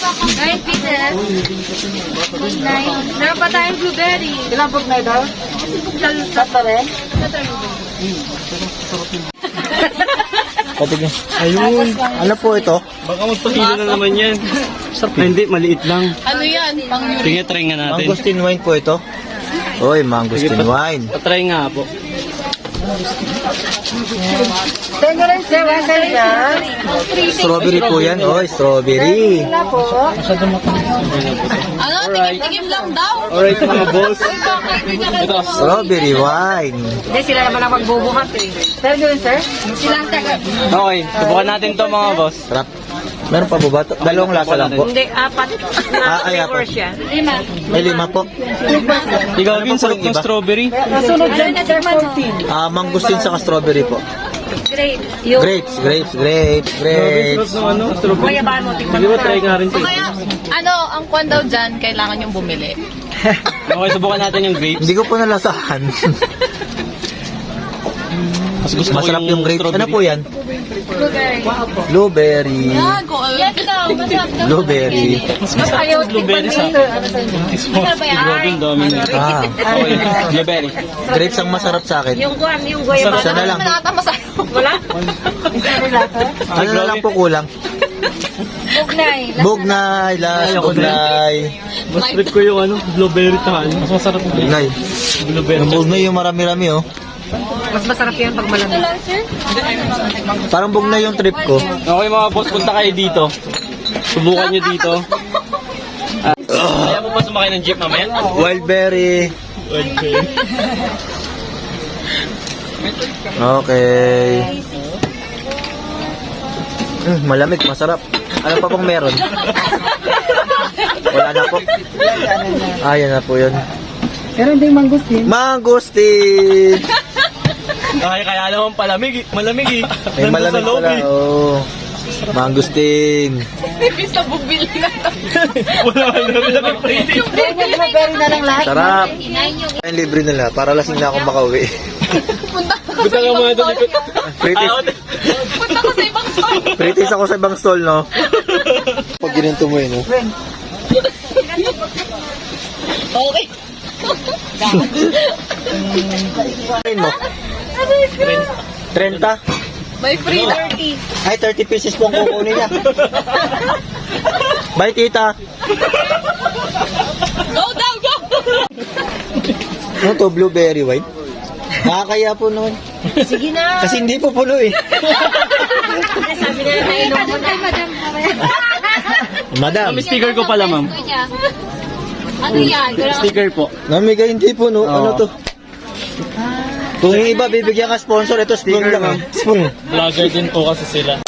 9 pieces. Meron pa tayong blueberry. Ilang book na ito? Tatlo rin? Patigyan. Ayun. Ano po ito? Baka magpakilo na naman yan. Hindi, maliit lang. Ano yan? Sige, try nga natin. Mangosteen wine po ito. Oy, mangosteen wine. Patry nga po. Saan ka rin siya? Saan ka? Strawberry po yan. Oy, strawberry. Wala po. Ano? Tigim-tigim lang daw. Alright mga boss. Ito. Strawberry wine. Hindi, sila naman ang magbubuhat eh. Saan ka rin, sir? Silang taga. Okay, subukan natin to mga boss. Sarap. Meron pa po ba? ito? Dalawang lasa lang po. Hindi, apat. Ay, apat. siya. 5. May 5 po. Ikaw, Ano Vin, pa po sarap yung ng iba? strawberry. Kasunod dyan, sir, 14. Mangosteen sa strawberry po. Great. Grapes, grapes, grapes, grapes. Sarap ng strawberry. Kuya, baan mo? Tingnan Sige mo. ba, try nga rin to. Kaya, ano, ang kwan daw dyan, kailangan yung bumili. Okay, subukan natin yung grapes. Hindi ko po nalasahan. Mas gusto ko Masarap yung grapes. Ano po yan? Blueberry. Blueberry. Yan daw. Masarap daw. Blueberry. Mas ayaw blueberry sa... Grabe, ang dami na. Okay, blueberry. Grapes ang masarap sa akin. Yung guwan, yung guya ba? Isa na lang. Manatama sa'yo. Wala? Isa rin lang, sir? Ano na lang po kulang? Bugnay. Bugnay, last bugnay. Mas trip ko yung blueberry tahan. Mas masarap na yun. Bugnay. Blueberry. Yung bugnay yung marami-rami oh. Mas masarap yan pag malamig. Ito lang, sir. Parang bugnay yung trip ko. Okay mga boss, punta kayo dito. Subukan nyo dito. Kaya mo pa sumakay ng jeep mamaya? Wildberry. Okay. Okay. Malamig, masarap. Ano pa pong meron? Wala na po. Ayan na po yun. Pero hindi mangustin. Mangosteen! Kaya naman palamig, malamig eh. May Nandun malamig sa loob pala. eh. Oh. Mangosteen. Ibig sa bubili na to. Wala na rin ako pretty. Blueberry na lang lahat. Sarap. Inayin yung Ayun, libre nila. Para lasing na ako makauwi. punta ko Punta sa ka muna ibang doon. stall. Pritis. Punta ko sa ibang stall. Pritis ako sa ibang stall, no? Pag ginanto mo yun, no? Okay. Ayun mo. 30? May free 30. Ay, 30 pieces po ang kukunin niya. Bye, tita. Go down, go! Ano to, blueberry wine? Nakakaya po noon. Sige na. Kasi hindi po puno eh. Sabi na nainom mo na. Madam, May sticker ko pala, ma'am. Ano yan? Sticker po. namigay hindi puno. Ano to? Kung yung iba bibigyan ka sponsor, ito sticker lang ah. Spoon. Vlogger din po kasi sila.